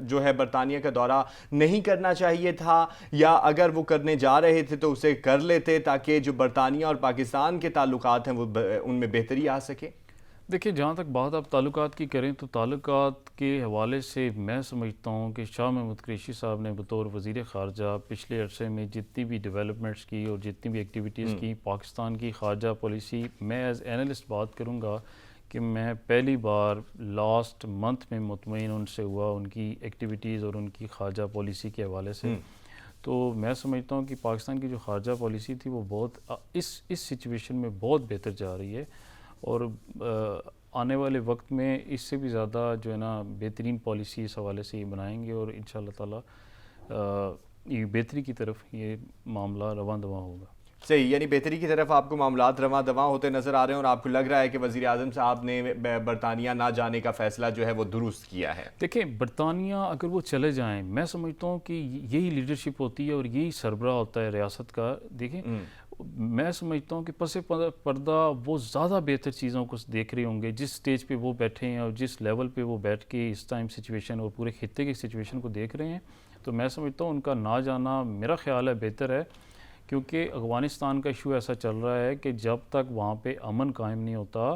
जो है बरतानिया का दौरा नहीं करना चाहिए था, या अगर वो करने जा रहे थे तो उसे कर लेते ताकि जो बरतानिया और पाकिस्तान के ताल्लुकात हैं वो उनमें बेहतरी आ सके? देखिए, जहाँ तक बात आप ताल्लुकात की करें तो ताल्लुकात के हवाले से मैं समझता हूँ कि शाह महमूद कुरैशी साहब ने बतौर वज़ीर ख़ारजा पिछले अरसे में जितनी भी डेवलपमेंट्स की और जितनी भी एक्टिविटीज़ की पाकिस्तान की ख़ारजा पॉलिसी, मैं एज़ एनालिस्ट बात करूँगा कि मैं पहली बार लास्ट मंथ में मुतमईन उनसे हुआ उनकी एक्टिविटीज़ और उनकी ख़ारजा पॉलिसी के हवाले से। तो मैं समझता हूँ कि पाकिस्तान की जो ख़ारजा पॉलिसी थी वो बहुत इस सिचुएशन में बहुत बेहतर जा रही है, और आने वाले वक्त में इससे भी ज़्यादा जो है ना बेहतरीन पॉलिसी इस हवाले से ये बनाएंगे, और इंशाअल्लाह ताला ये बेहतरी की तरफ ये मामला रवां दवां होगा। सही, यानी बेहतरी की तरफ आपको मामलात रवां दवां होते नज़र आ रहे हैं, और आपको लग रहा है कि वज़ीर आज़म साहब ने बरतानिया ना जाने का फ़ैसला जो है वो दुरुस्त किया है। देखिए, बरतानिया अगर वो चले जाएं, मैं समझता हूँ कि यही लीडरशिप होती है और यही सरबराह होता है रियासत का। देखिए, मैं समझता हूँ कि पसे पर्दा वो ज़्यादा बेहतर चीज़ों को देख रहे होंगे जिस स्टेज पे वो बैठे हैं और जिस लेवल पे वो बैठ के इस टाइम सिचुएशन और पूरे खित्ते की सिचुएशन को देख रहे हैं। तो मैं समझता हूँ उनका ना जाना मेरा ख्याल है बेहतर है, क्योंकि अफ़गानिस्तान का इशू ऐसा चल रहा है कि जब तक वहाँ पे अमन कायम नहीं होता,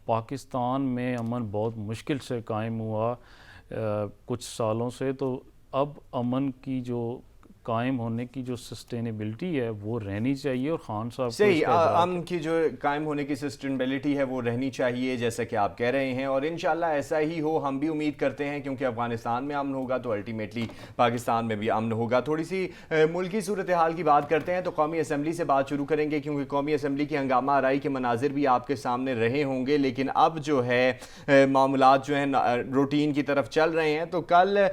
पाकिस्तान में अमन बहुत मुश्किल से कायम हुआ कुछ सालों से, तो अब अमन की जो कायम होने की जो सस्टेनेबिलिटी है वो रहनी चाहिए, और खान साहब सही, अमन की जो कायम होने की सस्टेनेबिलिटी है वो रहनी चाहिए, जैसा कि आप कह रहे हैं, और इंशाल्लाह ऐसा ही हो, हम भी उम्मीद करते हैं, क्योंकि अफगानिस्तान में अमन होगा तो अल्टीमेटली पाकिस्तान में भी अमन होगा। थोड़ी सी मुल्की सूरत हाल की बात करते हैं तो कौमी असम्बली से बात शुरू करेंगे, क्योंकि कौमी असम्बली की हंगामा आराई के मनाजिर भी आपके सामने रहे होंगे, लेकिन अब जो है मामलात जो हैं रूटीन की तरफ चल रहे हैं। तो कल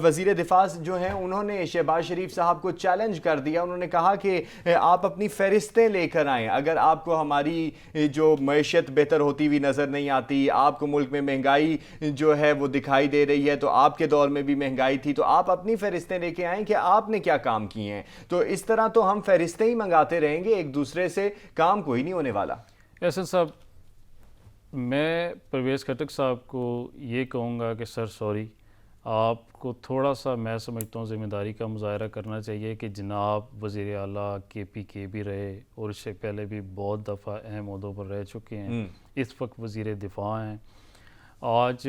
वज़ीर दिफा जो हैं उन्होंने शहबाज शरीफ साहब को चैलेंज कर दिया। उन्होंने कहा कि आप अपनी फहरिस्तें लेकर आएं, अगर आपको हमारी जो मैशत बेहतर होती हुई नज़र नहीं आती, आपको मुल्क में महंगाई जो है वो दिखाई दे रही है, तो आपके दौर में भी महंगाई थी, तो आप अपनी फहरिस्तें लेके आएं कि आपने क्या काम किए हैं। तो इस तरह तो हम फहरिस्तें ही मंगाते रहेंगे एक दूसरे से, काम कोई नहीं होने वाला। एहसन साहब, मैं परवेज़ खटक साहब को ये कहूँगा कि सर सॉरी, आपको थोड़ा सा मैं समझता हूँ ज़िम्मेदारी का मुज़ाहरा करना चाहिए कि जनाब वज़ीर आला KPK भी रहे और इससे पहले भी बहुत दफ़ा अहम ओहदों पर रह चुके हैं, इस वक्त वज़ीर दिफा हैं। आज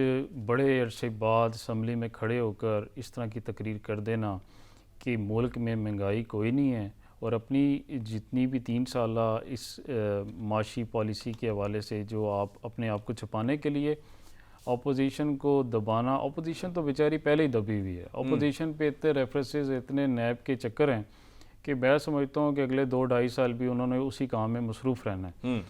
बड़े अरसे बाद असम्बली में खड़े होकर इस तरह की तकरीर कर देना कि मुल्क में महंगाई कोई नहीं है, और अपनी जितनी भी 3 साला इस माशी पॉलिसी के हवाले से जो आप अपने आप को छुपाने के लिए अपोजिशन को दबाना, अपोजिशन तो बेचारी पहले ही दबी हुई है, अपोजिशन पे इतने रेफरेंसेस, इतने नैब के चक्कर हैं कि मैं समझता हूँ कि अगले 2-2.5 साल भी उन्होंने उसी काम में मसरूफ़ रहना है।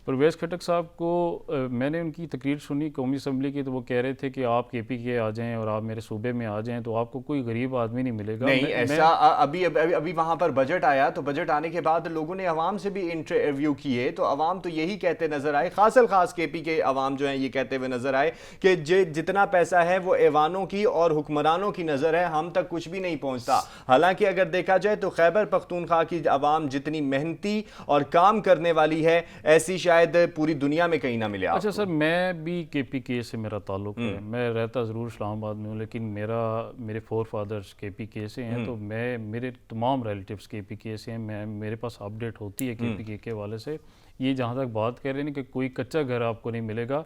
परवेज़ खटक साहब को मैंने उनकी तकरीर सुनी कौमी असम्बली की, तो वो कह रहे थे कि आप KPK आ जाएं और आप मेरे सूबे में आ जाएं तो आपको कोई गरीब आदमी नहीं मिलेगा। नहीं, ऐसा अभी वहाँ पर बजट आया, तो बजट आने के बाद लोगों ने अवाम से भी इंटरव्यू किए, तो अवाम तो यही कहते नज़र आए, खास KPK अवाम जो है ये कहते हुए नज़र आए कि जितना पैसा है वो ऐवानों की और हुक्मरानों की नज़र है, हम तक कुछ भी नहीं पहुँचता। हालांकि अगर देखा जाए तो खैबर पख्तूनख्वा की अवाम जितनी मेहनती और काम करने वाली है, ऐसी शायद पूरी दुनिया में कहीं ना मिले। अच्छा सर, मैं भी KPK से मेरा ताल्लुक़ है, मैं रहता ज़रूर इस्लामाबाद में हूँ, लेकिन मेरे 4 फादर्स KPK से हैं, तो मेरे तमाम रिलेटिव्स KPK से हैं, मेरे पास अपडेट होती है KPK के हवाले से। ये जहाँ तक बात कर रहे हैं कि कोई कच्चा घर आपको नहीं मिलेगा,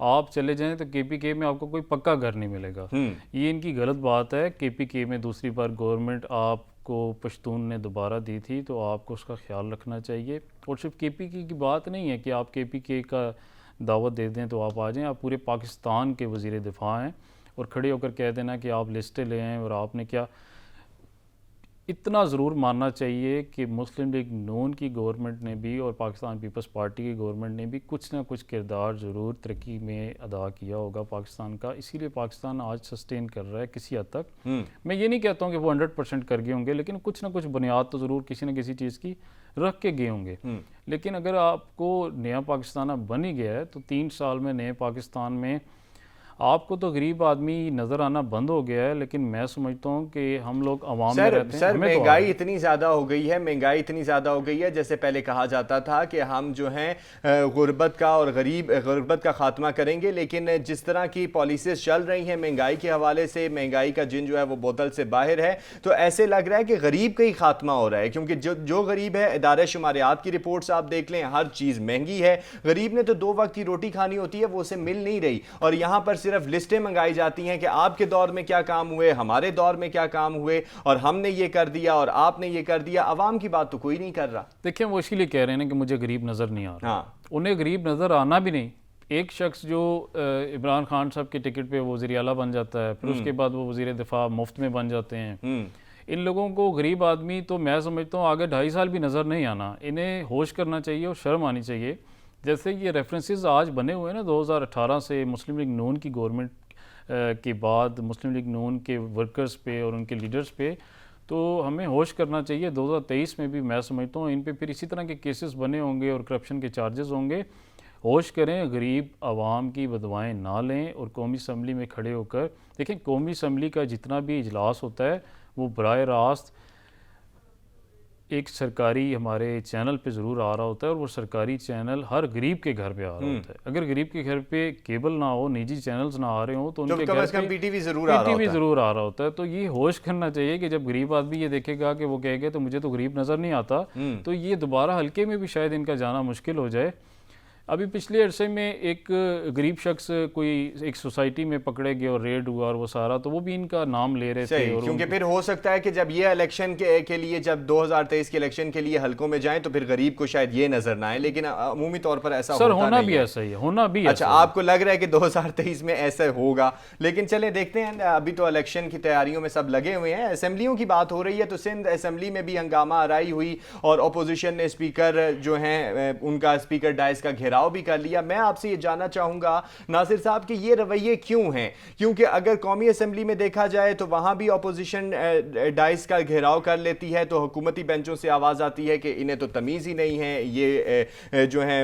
आप चले जाएं तो KPK में आपको कोई पक्का घर नहीं मिलेगा, ये इनकी गलत बात है। KPK में दूसरी बार गवर्नमेंट आपको पश्तून ने दोबारा दी थी, तो आपको उसका ख्याल रखना चाहिए। और सिर्फ KPK की बात नहीं है कि आप KPK का दावत दे दें तो आप आ जाएं, आप पूरे पाकिस्तान के वज़ीर दिफा हैं, और खड़े होकर कह देना कि आप लिस्टें ले आएँ और आपने क्या। इतना ज़रूर मानना चाहिए कि मुस्लिम लीग नून की गवर्नमेंट ने भी और पाकिस्तान पीपल्स पार्टी की गवर्नमेंट ने भी कुछ ना कुछ किरदार ज़रूर तरक्की में अदा किया होगा पाकिस्तान का, इसीलिए पाकिस्तान आज सस्टेन कर रहा है किसी हद तक। मैं ये नहीं कहता हूँ कि वो 100% कर गए होंगे, लेकिन कुछ ना कुछ बुनियाद तो ज़रूर किसी न किसी चीज़ की रख के गए होंगे। लेकिन अगर आपको नया पाकिस्तान अब बन ही गया है, तो 3 साल में नए पाकिस्तान में आपको तो गरीब आदमी नज़र आना बंद हो गया है, लेकिन मैं समझता हूँ कि हम लोग आवाम में रहते हैं। सर महंगाई इतनी ज़्यादा हो गई है, महंगाई इतनी ज़्यादा हो गई है, जैसे पहले कहा जाता था कि हम जो हैं गुर्बत का और गुर्बत का खात्मा करेंगे, लेकिन जिस तरह की पॉलिसीज चल रही हैं महंगाई के हवाले से, महंगाई का जिन जो है वो बोतल से बाहर है, तो ऐसे लग रहा है कि गरीब का ही खात्मा हो रहा है। क्योंकि जो गरीब है, इदारे शुमारियात की रिपोर्ट्स आप देख लें, हर चीज़ महंगी है। गरीब ने तो 2 वक्त की रोटी खानी होती है, वो उसे मिल नहीं रही, और यहाँ पर सिर्फ लिस्टें मंगाई जाती हैं कि आपके दौर में क्या काम हुए, हमारे दौर में क्या काम हुए, और हमने ये कर दिया और आपने ये कर दिया। अवाम की बात तो कोई नहीं कर रहा। देखिए, वो इसीलिए कह रहे हैं कि मुझे गरीब नज़र नहीं आ रहा। हाँ, उन्हें गरीब नज़र आना भी नहीं। एक शख्स जो इमरान खान साहब के टिकट पे वज़ीर आला बन जाता है, फिर उसके बाद वो वज़ीर दिफा मुफ्त में बन जाते हैं। इन लोगों को गरीब आदमी तो मैं समझता हूँ आगे 2.5 साल भी नज़र नहीं आना। इन्हें होश करना चाहिए और शर्म आनी चाहिए। जैसे ये रेफरेंसेस आज बने हुए हैं ना 2018 से मुस्लिम लीग नून की गवर्नमेंट के बाद मुस्लिम लीग नून के वर्कर्स पे और उनके लीडर्स पे, तो हमें होश करना चाहिए। 2023 में भी मैं समझता हूँ इन पे फिर इसी तरह के केसेस बने होंगे और करप्शन के चार्जेस होंगे। होश करें, गरीब आवाम की बदवाएँ ना लें और कौमी असम्बली में खड़े होकर देखें। कौमी असम्बली का जितना भी इजलास होता है वो बराह रास्त एक सरकारी हमारे चैनल पे ज़रूर आ रहा होता है, और वो सरकारी चैनल हर गरीब के घर पे आ रहा होता है। अगर गरीब के घर पे केबल ना हो, निजी चैनल्स ना आ रहे हो, तो उनके घर पे पीटीवी ज़रूर आ रहा होता है। तो ये होश करना चाहिए कि जब गरीब आदमी ये देखेगा कि वो कहेगा तो मुझे तो गरीब नज़र नहीं आता, तो ये दोबारा हल्के में भी शायद इनका जाना मुश्किल हो जाए। अभी पिछले अरसे में एक गरीब शख्स कोई एक सोसाइटी में पकड़े गए और रेड हुआ और वो सारा, तो वो भी इनका नाम ले रहे थे। और क्योंकि फिर हो सकता है कि जब ये इलेक्शन के लिए, जब 2023 के इलेक्शन के लिए हलकों में जाएं, तो फिर गरीब को शायद ये नजर ना आए, लेकिन अमूमी तौर पर ऐसा सर होता होना नहीं भी है। ऐसा ही है, होना भी अच्छा, आपको लग रहा है कि 2023 में ऐसा होगा, लेकिन चले देखते हैं। अभी तो इलेक्शन की तैयारियों में सब लगे हुए हैं। असेंबलियों की बात हो रही है, तो सिंध असेंबली में भी हंगामा आराई हुई और अपोजिशन ने स्पीकर जो हैं उनका स्पीकर डाइस का घेराव भी कर लिया। मैं आपसे ये जानना चाहूंगा नासिर साहब कि ये रवैये क्यों हैं? क्योंकि अगर कौमी असेंबली में देखा जाए तो वहां भी अपोजिशन डाइस का घेराव कर लेती है, तो हुकूमती बेंचों से आवाज आती है कि इन्हें तो तमीज ही नहीं है, ये जो है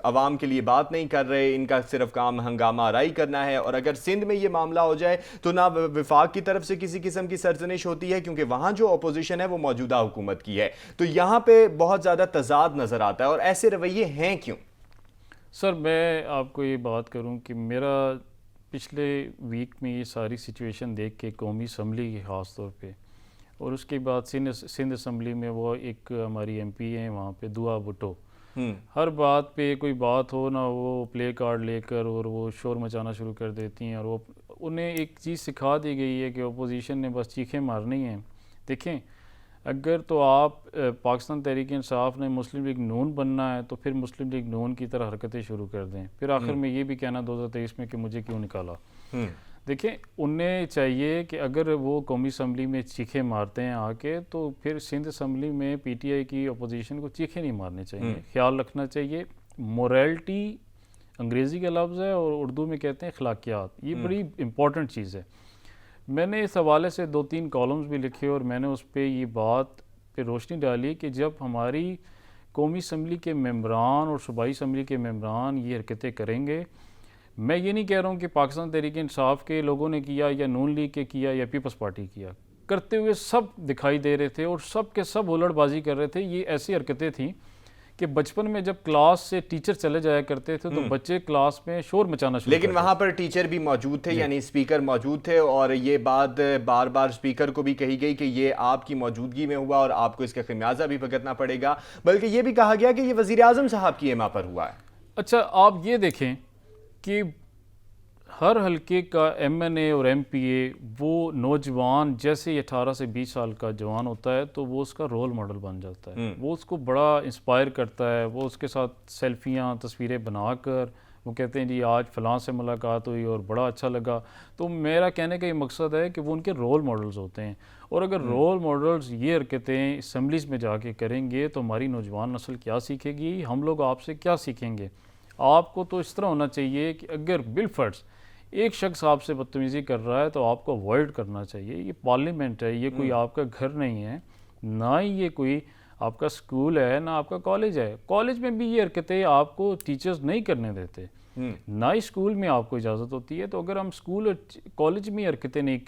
अवाम के लिए बात नहीं कर रहे, इनका सिर्फ काम हंगामा आराई करना है। और अगर सिंध में ये मामला हो जाए तो ना विफाक की तरफ से किसी किस्म की सरजनिश होती है, क्योंकि वहां जो अपोजिशन है वो मौजूदा हुकूमत की है। तो यहां पे बहुत ज्यादा तजाद नजर आता है, और ऐसे रवैये हैं क्यों? सर मैं आपको ये बात करूं कि मेरा पिछले वीक में ये सारी सिचुएशन देख के कौमी असम्बली की ख़ास तौर पे, और उसके बाद सिंध असम्बली में वो एक हमारी एमपी हैं वहाँ पे दुआ भुट्टो, हर बात पे कोई बात हो ना वो प्ले कार्ड लेकर और वो शोर मचाना शुरू कर देती हैं। और वो उन्हें एक चीज़ सिखा दी गई है कि अपोजिशन ने बस चीखें मारनी हैं। देखें, अगर तो आप पाकिस्तान तहरीक इंसाफ ने मुस्लिम लीग नून बनना है तो फिर मुस्लिम लीग नून की तरह हरकतें शुरू कर दें, फिर आखिर में ये भी कहना 2023 में कि मुझे क्यों निकाला। देखें, उन्हें चाहिए कि अगर वो कौमी असम्बली में चीखे मारते हैं आके, तो फिर सिंध असम्बली में पीटीआई की अपोजिशन को चीखे नहीं मारने चाहिए। ख्याल रखना चाहिए, मोरालिटी अंग्रेज़ी का लफ्ज़ है और उर्दू में कहते हैं अखलाकियात, ये बड़ी इंपॉर्टेंट चीज़ है। मैंने इस हवाले से 2-3 कॉलम्स भी लिखे और मैंने उस पर ये बात पे रोशनी डाली कि जब हमारी कौमी असम्बली के मेंबरान और सूबाई असम्बली के मेंबरान ये हरकतें करेंगे, मैं ये नहीं कह रहा हूँ कि पाकिस्तान तहरीक इंसाफ के लोगों ने किया या नून लीग के किया या पीपल्स पार्टी किया, करते हुए सब दिखाई दे रहे थे और सब के सब हुल्लड़बाजी कर रहे थे। ये ऐसी हरकतें थीं कि बचपन में जब क्लास से टीचर चले जाया करते थे तो बच्चे क्लास में शोर मचाना शुरू, लेकिन वहां पर टीचर भी मौजूद थे, यानी स्पीकर मौजूद थे, और ये बात बार बार स्पीकर को भी कही गई कि ये आपकी मौजूदगी में हुआ और आपको इसका खमियाजा भी भुगतना पड़ेगा। बल्कि ये भी कहा गया कि ये वजीर आजम साहब की एमा पर हुआ है। अच्छा, आप ये देखें कि हर हल्के का एमएनए और एमपीए वो नौजवान जैसे ही 18 से 20 साल का जवान होता है तो वो उसका रोल मॉडल बन जाता है, वो उसको बड़ा इंस्पायर करता है, वो उसके साथ सेल्फियाँ तस्वीरें बनाकर वो कहते हैं जी आज फ़लाँ से मुलाकात हुई और बड़ा अच्छा लगा। तो मेरा कहने का ये मकसद है कि वो उनके रोल मॉडल्स होते हैं, और अगर रोल मॉडल्स ये हरकतें असम्बलीज़ में जाके करेंगे तो हमारी नौजवान नस्ल क्या सीखेगी, हम लोग आपसे क्या सीखेंगे। आपको तो इस तरह होना चाहिए कि अगर बिलफर्ज एक शख्स आपसे बदतमीज़ी कर रहा है तो आपको अवॉइड करना चाहिए। ये पार्लियामेंट है, ये कोई आपका घर नहीं है, ना ही ये कोई आपका स्कूल है, ना आपका कॉलेज है। कॉलेज में भी ये हरकतें आपको टीचर्स नहीं करने देते। ना ही स्कूल में आपको इजाज़त होती है। तो अगर हम स्कूल और कॉलेज में हरकतें नहीं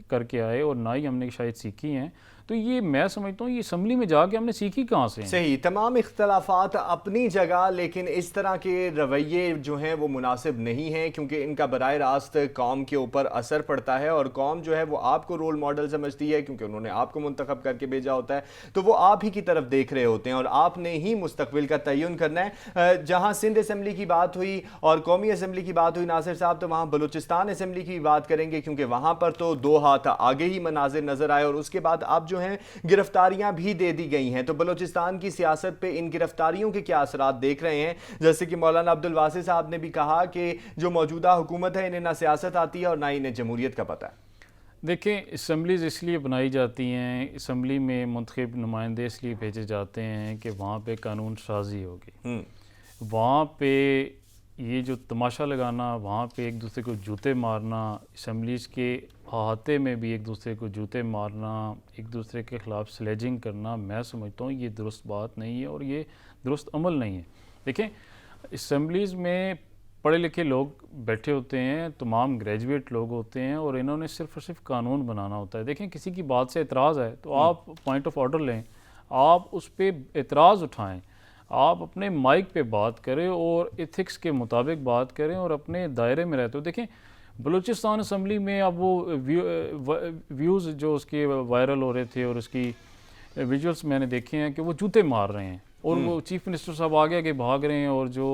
करके आए और ना ही हमने शायद सीखी हैं, तो ये मैं समझता हूँ ये असम्बली में जाके हमने सीखी कहाँ से हैं? सही, तमाम इख्तलाफात अपनी जगह, लेकिन इस तरह के रवैये जो हैं वो मुनासिब नहीं हैं, क्योंकि इनका बराह रास्त कौम के ऊपर असर पड़ता है और कौम जो है वो आपको रोल मॉडल समझती है, क्योंकि उन्होंने आपको मुंतखब करके भेजा होता है, तो वो आप ही की तरफ देख रहे होते हैं और आपने ही मुस्तकबिल का तयन करना है। जहाँ सिंध असम्बली की बात हुई और कौमी असम्बली की बात हुई नासिर साहब, तो वहाँ बलूचिस्तान असम्बली की बात करेंगे, क्योंकि वहाँ पर तो दो हाथ आगे ही मनाजिर नजर आए और उसके बाद अब जो हैं गिरफ्तारियां भी दे दी गई हैं। तो बलूचिस्तान की सियासत पे इन गिरफ्तारियों के क्या असरात देख रहे हैं? जैसे कि मौलाना अब्दुल वासी साहब ने भी कहा कि जो मौजूदा हुकूमत है इन्हें ना सियासत आती है और ना इन्हें जमहूरियत का पता है। देखें, असम्बलीज़ इसलिए बनाई जाती हैं, असम्बली में मुंतखब नुमाइंदे इसलिए भेजे जाते हैं कि वहाँ पे कानून साजी होगी। वहाँ पे ये जो तमाशा लगाना, वहाँ पे एक दूसरे को जूते मारना, असम्बलीज़ के अहाते में भी एक दूसरे को जूते मारना, एक दूसरे के ख़िलाफ़ स्लेजिंग करना, मैं समझता हूँ ये दुरुस्त बात नहीं है और ये दुरुस्त अमल नहीं है। देखें, असम्बलीज़ में पढ़े लिखे लोग बैठे होते हैं, तमाम ग्रेजुएट लोग होते हैं और इन्होंने सिर्फ़ और सिर्फ कानून बनाना होता है। देखें, किसी की बात से एतराज़ है तो आप पॉइंट ऑफ ऑर्डर लें, आप उस पर एतराज़ उठाएँ, आप अपने माइक पे बात करें और एथिक्स के मुताबिक बात करें और अपने दायरे में रहते हो। देखें, बलूचिस्तान असम्बली में अब वो व्यूज़ जो उसके वायरल हो रहे थे और उसकी विजुअल्स मैंने देखे हैं कि वो जूते मार रहे हैं और वो चीफ मिनिस्टर साहब आगे आगे भाग रहे हैं और जो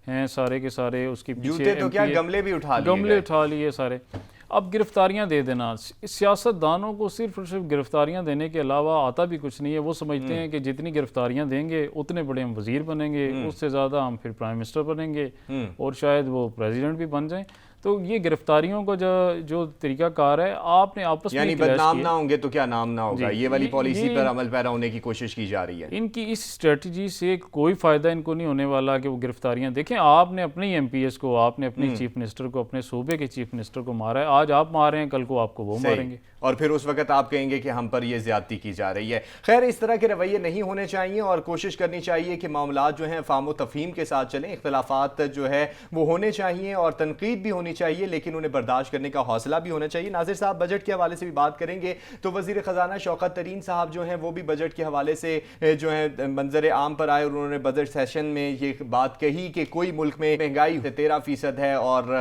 हैं सारे के सारे उसके पीछे जूते तो क्या गमले भी उठा लिए सारे। अब गिरफ्तारियां दे देना, सियासतदानों को सिर्फ और सिर्फ गिरफ्तारियां देने के अलावा आता भी कुछ नहीं है। वो समझते हैं कि जितनी गिरफ्तारियां देंगे उतने बड़े हम वजीर बनेंगे, उससे ज़्यादा हम फिर प्राइम मिनिस्टर बनेंगे और शायद वो प्रेसिडेंट भी बन जाएं। तो ये गिरफ्तारियों का जो तरीकाकार है, आपने आपस में यानी बदनाम ना होंगे तो क्या नाम ना होगा, ये वाली पॉलिसी पर अमल पैरा होने की कोशिश की जा रही है। इनकी इस स्ट्रेटजी से कोई फ़ायदा इनको नहीं होने वाला कि वो गिरफ्तारियां देखें। आपने अपने एमपीएस को, आपने अपने चीफ मिनिस्टर को, अपने सूबे के चीफ मिनिस्टर को मारा है, आज आप मार रहे हैं, कल को आपको वो मारेंगे और फिर उस वक्त आप कहेंगे कि हम पर यह ज्यादती की जा रही है। खैर, इस तरह के रवैये नहीं होने चाहिए और कोशिश करनी चाहिए कि मामलात जो हैं फाम तफहीम के साथ चलें। इख्तलाफात जो है वो होने चाहिए और तनकीद भी होनी चाहिए, लेकिन उन्हें बर्दाश्त करने का हौसला भी होना चाहिए। नाजिर साहब, बजट के हवाले से भी बात करेंगे तो वजीर ख़जाना शौकत तरीन साहब जो हैं वो भी बजट के हवाले से जो है मंजर आम पर आए और उन्होंने बजट सेशन में ये बात कही कि कोई मुल्क में महंगाई 13% है और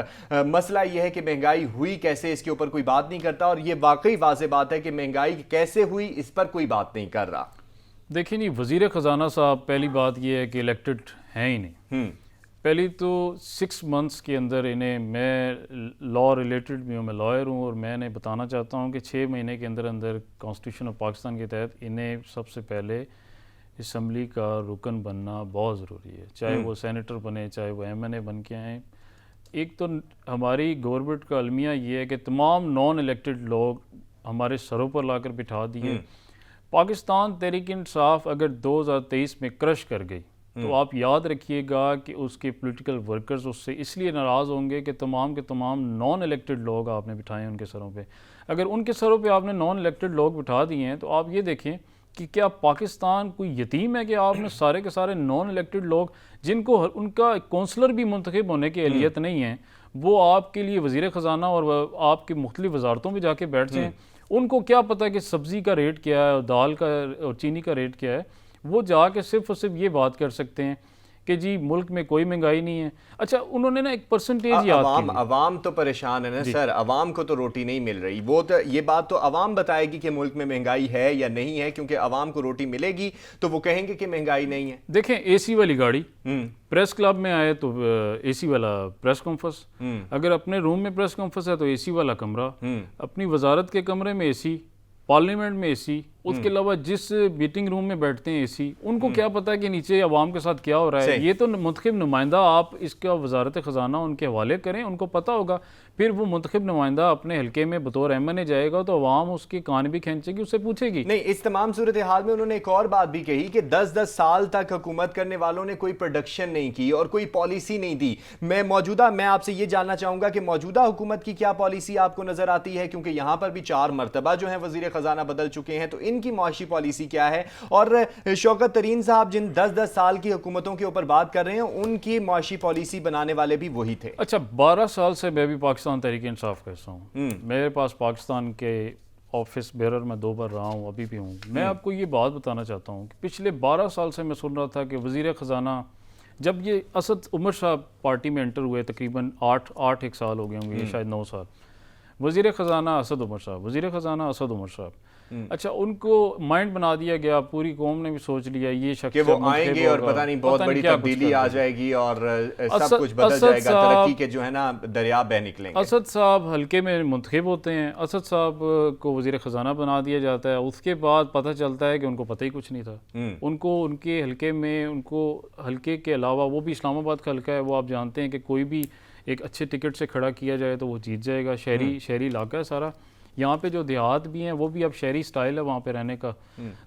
मसला यह है कि महंगाई हुई कैसे, इसके ऊपर कोई बात नहीं करता और ये वाकई वाज़ेह बात है कि महंगाई कैसे हुई इस पर कोई बात नहीं कर रहा। देखिए नहीं, वजीर ख़जाना साहब, पहली बात यह है कि इलेक्टेड हैं ही नहीं। पहली तो 6 मंथ्स के अंदर इन्हें, मैं लॉ रिलेटेड भी हूँ, मैं लॉयर हूँ और मैंने बताना चाहता हूँ कि 6 महीने के अंदर अंदर कॉन्स्टिट्यूशन ऑफ पाकिस्तान के तहत इन्हें सबसे पहले असम्बली का रुकन बनना बहुत ज़रूरी है, चाहे वो सेनेटर बने, चाहे वो MNA बन के आएँ। एक तो हमारी गवर्नमेंट का अलमिया ये है कि तमाम नॉन इलेक्टेड लोग हमारे सरों पर लाकर बिठा दिए। पाकिस्तान तहरीक इंसाफ अगर 2023 में क्रश कर गई तो आप याद रखिएगा कि उसके पॉलिटिकल वर्कर्स उससे इसलिए नाराज़ होंगे कि तमाम के तमाम नॉन इलेक्टेड लोग आपने बिठाए उनके सरों पे। अगर उनके सरों पे आपने नॉन इलेक्टेड लोग बिठा दिए हैं तो आप ये देखें कि क्या पाकिस्तान कोई यतीम है कि आपने सारे के सारे नॉन इलेक्टेड लोग, जिनको उनका कौंसलर भी मुंतखब होने की अहलियत नहीं है, वो आपके लिए वज़ीर ख़जाना और आपकी मुख्तलिफ वजारतों में जाके बैठ जाएँ। उनको क्या पता कि सब्ज़ी का रेट क्या है और दाल का और चीनी का रेट क्या है। वो जाके सिर्फ और सिर्फ ये बात कर सकते हैं कि जी मुल्क में कोई महंगाई नहीं है। अच्छा, उन्होंने ना एक परसेंटेज याद की। अवाम तो परेशान है ना सर, अवाम को तो रोटी नहीं मिल रही। वो तो ये बात तो अवाम बताएगी कि मुल्क में महंगाई है या नहीं है, क्योंकि अवाम को रोटी मिलेगी तो वो कहेंगे कि महंगाई नहीं है। देखें, AC वाली गाड़ी, प्रेस क्लब में आए तो AC वाला प्रेस कॉन्फ्रेंस, अगर अपने रूम में प्रेस कॉन्फ्रेंस है तो AC वाला कमरा, अपनी वजारत के कमरे में AC, पार्लियामेंट में AC, उसके अलावा जिस मीटिंग रूम में बैठते हैं AC, उनको क्या पता है कि नीचे अवाम के साथ क्या हो रहा है। ये तो मुंतखब नुमाइंदा, आप इसका वजारत ख़जाना उनके हवाले करें, उनको पता होगा। फिर वो मुंतखब नुमाइंदा अपने हल्के में बतौर MNA जाएगा तो अवाम उसकी कान भी खींचेगी, उससे पूछेगी। नहीं, इस तमाम सूरत हाल में उन्होंने एक और बात भी कही कि 10-10 साल तक हुकूमत करने वालों ने कोई प्रोडक्शन नहीं की और कोई पॉलिसी नहीं दी। मैं आपसे ये जानना चाहूंगा कि मौजूदा हुकूमत की क्या पॉलिसी आपको नजर आती है, क्योंकि यहाँ पर भी 4 मरतबा जो है वजीर ख़जाना बदल चुके हैं, तो इनकी मुआशी पॉलिसी क्या है? और शौकत तरीन साहब जिन 10-10 साल की हुकूमतों के ऊपर बात कर रहे हैं, उनकी मुआशी पॉलिसी बनाने वाले भी वही थे। अच्छा, 12 साल से मैं भी पाकिस्तान तहरीक इंसाफ करता हूँ। मेरे पास पाकिस्तान के ऑफिस बेरर में 2 बार रहा हूँ, अभी भी हूँ। मैं आपको ये बात बताना चाहता हूँ कि पिछले 12 साल से मैं सुन रहा था कि वज़ीर ख़जाना, जब ये असद उमर साहब पार्टी में एंटर हुए, तकरीबन 8 साल हो गए होंगे, शायद 9 साल, वज़ीर ख़जाना असद उमर साहब, वज़ीर ख़जाना असद उमर साहब। अच्छा, उनको माइंड बना दिया गया, पूरी कौम ने भी सोच लिया ये शख्स कि वो आएंगे और पता नहीं बहुत बड़ी तब्दीली आ जाएगी और सब कुछ बदल जाएगा, तरक्की के जो है ना दरिया बह निकलेंगे। असद साहब हल्के में मुंतखब होते हैं, असद साहब को वज़ीर ख़जाना बना दिया जाता है। उसके बाद पता चलता है कि उनको पता ही कुछ नहीं था। उनको उनके हल्के में, उनको हल्के के अलावा, वो भी इस्लामाबाद का हल्का है, वो आप जानते हैं कि कोई भी एक अच्छे टिकट से खड़ा किया जाए तो वो जीत जाएगा। शहरी इलाका है सारा। यहाँ पे जो देहात भी हैं वो भी अब शहरी स्टाइल है वहाँ पे रहने का।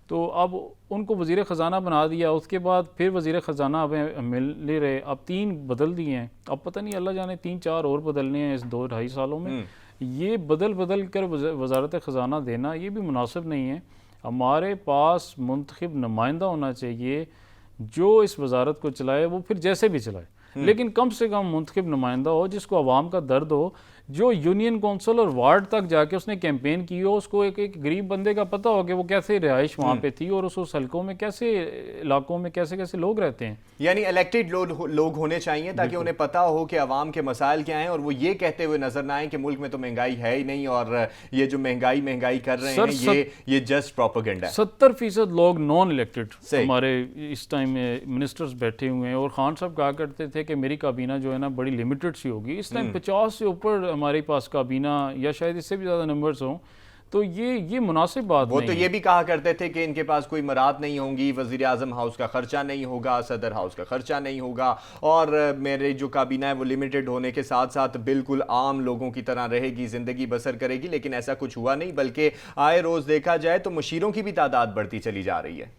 तो अब उनको वज़ीर ख़जाना बना दिया। उसके बाद फिर वज़ीर ख़जाना अब मिल नहीं रहे, अब 3 बदल दिए हैं। अब पता नहीं, अल्लाह जाने 3-4 और बदलने हैं इस 2-2.5 सालों में। ये बदल कर वज़ारत ख़जाना देना ये भी मुनासिब नहीं है। हमारे पास मुंतखब नुमाइंदा होना चाहिए जो इस वज़ारत को चलाए, वो फिर जैसे भी चलाए, लेकिन कम से कम मुंतखब नुमाइंदा हो जिसको आवाम का दर्द हो, जो यूनियन कौंसिल और वार्ड तक जाके उसने कैंपेन की हो, उसको एक गरीब बंदे का पता हो कि वो कैसे रिहाइश वहाँ पे थी और उस हल्कों में कैसे, इलाकों में कैसे कैसे लोग रहते हैं। यानी इलेक्टेड लोग होने चाहिए ताकि उन्हें पता हो कि अवाम के मसाइल क्या हैं और वो ये कहते हुए नजर ना आए कि मुल्क में तो महंगाई है ही नहीं और ये जो महंगाई कर रहे हैं ये जस्ट प्रोपेगेंडा है। 70% लोग नॉन इलेक्टेड हमारे इस टाइम में मिनिस्टर्स बैठे हुए हैं और खान साहब कहा करते थे कि मेरी काबीना जो है ना बड़ी लिमिटेड सी होगी। इस टाइम 50 से ऊपर हमारे पास काबीना, या शायद इससे भी ज़्यादा नंबर्स हों, तो ये मुनासिब बात वो नहीं तो है। ये भी कहा करते थे कि इनके पास कोई मराद नहीं होंगी, वज़ीर आज़म हाउस का खर्चा नहीं होगा, सदर हाउस का खर्चा नहीं होगा और मेरे जो काबीना है वो लिमिटेड होने के साथ साथ बिल्कुल आम लोगों की तरह रहेगी, ज़िंदगी बसर करेगी। लेकिन ऐसा कुछ हुआ नहीं, बल्कि आए रोज़ देखा जाए तो मुशीरों की भी तादाद बढ़ती चली जा रही है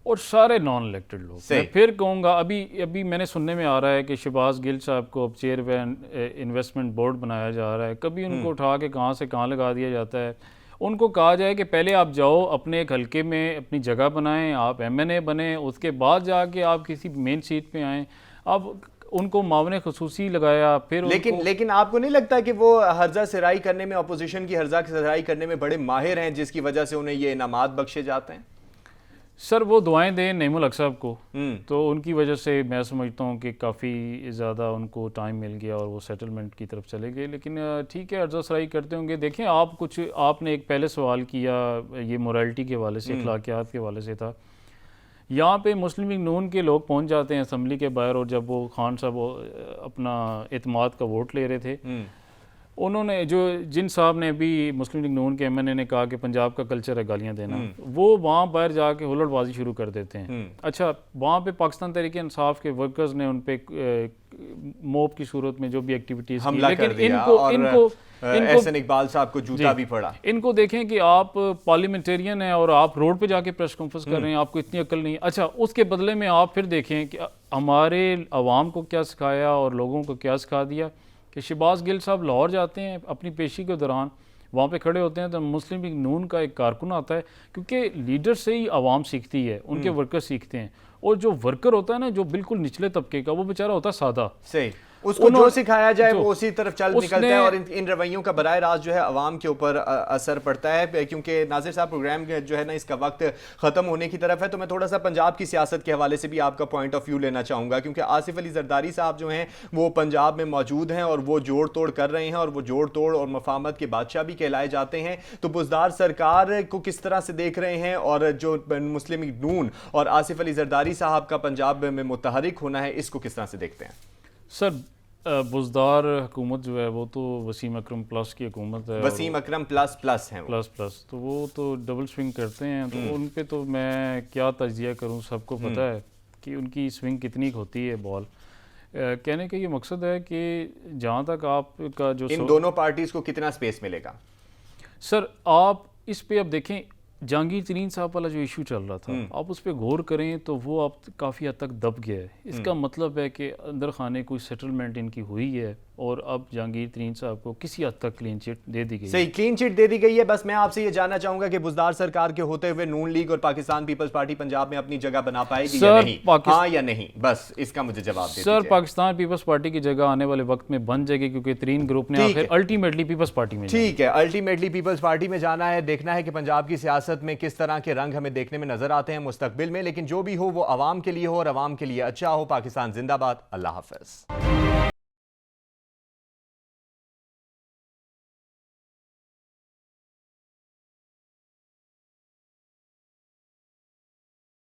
और सारे नॉन इलेक्टेड लोग। मैं फिर कहूँगा, अभी मैंने सुनने में आ रहा है कि शहबाज गिल साहब को अब चेयरमैन इन्वेस्टमेंट बोर्ड बनाया जा रहा है। कभी उनको उठा के कहाँ से कहाँ लगा दिया जाता है। उनको कहा जाए कि पहले आप जाओ अपने एक हल्के में अपनी जगह बनाएं, आप MNA बने, उसके बाद जाके आप किसी मेन सीट पे आएँ। अब उनको मावने खसूसी लगाया फिर लेकिन आपको नहीं लगता कि वो हर्जा सराई करने में, अपोजिशन की हर्जा सराई करने में बड़े माहिर हैं जिसकी वजह से उन्हें ये इनामात बख्शे जाते हैं? सर वो दुआएं दें नईमुल हक साहब को, तो उनकी वजह से मैं समझता हूँ कि काफ़ी ज़्यादा उनको टाइम मिल गया और वो सेटलमेंट की तरफ चले गए। लेकिन ठीक है, अर्जा सराई करते होंगे। देखें, आपने एक पहले सवाल किया, ये मोरालिटी के हवाले से, अखलाकियात के हवाले से था। यहाँ पे मुस्लिम लीग नून के लोग पहुँच जाते हैं असम्बली के बाहर, और जब वो खान साहब अपना एतमाद का वोट ले रहे थे, उन्होंने जिन साहब ने भी मुस्लिम लीग नून के MNA ने कहा कि पंजाब का कल्चर है गालियां देना, वो वहाँ बाहर जाके हुल्लड़बाजी शुरू कर देते हैं। अच्छा, वहाँ पे पाकिस्तान तहरीक इंसाफ के वर्कर्स ने उन पे मॉब की सूरत में जो भी एक्टिविटीज की, लेकिन इनको एहसन इकबाल साहब को जूता भी पड़ा। इनको देखें कि आप पार्लियामेंटेरियन हैं और आप रोड पे जाके प्रेस कॉन्फ्रेंस कर रहे हैं, आपको इतनी अक्ल नहीं। अच्छा, उसके बदले में आप फिर देखें कि हमारे अवाम को क्या सिखाया और लोगों को क्या सिखा दिया कि शहबाज गिल साहब लाहौर जाते हैं अपनी पेशी के दौरान, वहाँ पे खड़े होते हैं तो मुस्लिम लीग नून का एक कारकुन आता है, क्योंकि लीडर से ही आवाम सीखती है, उनके वर्कर सीखते हैं। और जो वर्कर होता है ना, जो बिल्कुल निचले तबके का, वो बेचारा होता है सादा, सही, उसको जो सिखाया जाए वो उसी तरफ चल निकलता है और इन रवैयों का बराह रास्त जो है अवाम के ऊपर असर पड़ता है। क्योंकि नाज़िर साहब, प्रोग्राम जो है ना इसका वक्त ख़त्म होने की तरफ है, तो मैं थोड़ा सा पंजाब की सियासत के हवाले से भी आपका पॉइंट ऑफ व्यू लेना चाहूँगा। क्योंकि आसिफ अली जरदारी साहब जो हैं वो पंजाब में मौजूद हैं और वो जोड़ तोड़ कर रहे हैं और वो जोड़ तोड़ और मफाहमत के बादशाह भी कहलाए जाते हैं। तो बुज़दार सरकार को किस तरह से देख रहे हैं और जो मुस्लिम लीग नून और आसिफ अली जरदारी साहब का पंजाब में मुतहरिक होना है, इसको किस तरह से देखते हैं? सर, बुज़दार हुकूमत जो है वो तो वसीम अकरम प्लस की हुकूमत है। वसीम अकरम प्लस हैं, प्लस तो वो तो डबल स्विंग करते हैं। तो उन पे तो मैं क्या तजिया करूं, सबको पता है कि उनकी स्विंग कितनी होती है बॉल। कहने का ये मकसद है कि जहाँ तक आपका जो इन दोनों पार्टीज को कितना स्पेस मिलेगा? सर, आप इस पे अब देखें, जहांगीर तरीन साहब वाला जो इशू चल रहा था, आप उस पर गौर करें तो वो अब काफ़ी हद तक दब गया है। इसका मतलब है कि अंदर खाने कोई सेटलमेंट इनकी हुई है और अब जहांगीर तरीन साहब को किसी हद तक क्लीन चिट दे दी गई। सही, क्लीन चिट दे दी गई है। बस मैं आपसे ये जानना चाहूंगा कि बुज़दार सरकार के होते हुए नून लीग और पाकिस्तान पीपल्स पार्टी पंजाब में अपनी जगह बना पाएगी या नहीं? हाँ या नहीं, बस इसका मुझे जवाब दे सर, पाकिस्तान पीपल्स पार्टी की जगह आने वाले वक्त में बन जाएगी, क्योंकि तरीन ग्रुप ने आखिर अल्टीमेटली पीपल्स पार्टी में ठीक है, अल्टीमेटली पीपल्स पार्टी में जाना है। देखना है कि पंजाब की सियासत में किस तरह के रंग हमें देखने में नजर आते हैं मुस्तकबिल में, लेकिन जो भी हो वो अवाम के लिए हो और अवाम के लिए अच्छा हो। पाकिस्तान जिंदाबाद। अल्लाह हाफ़िज़।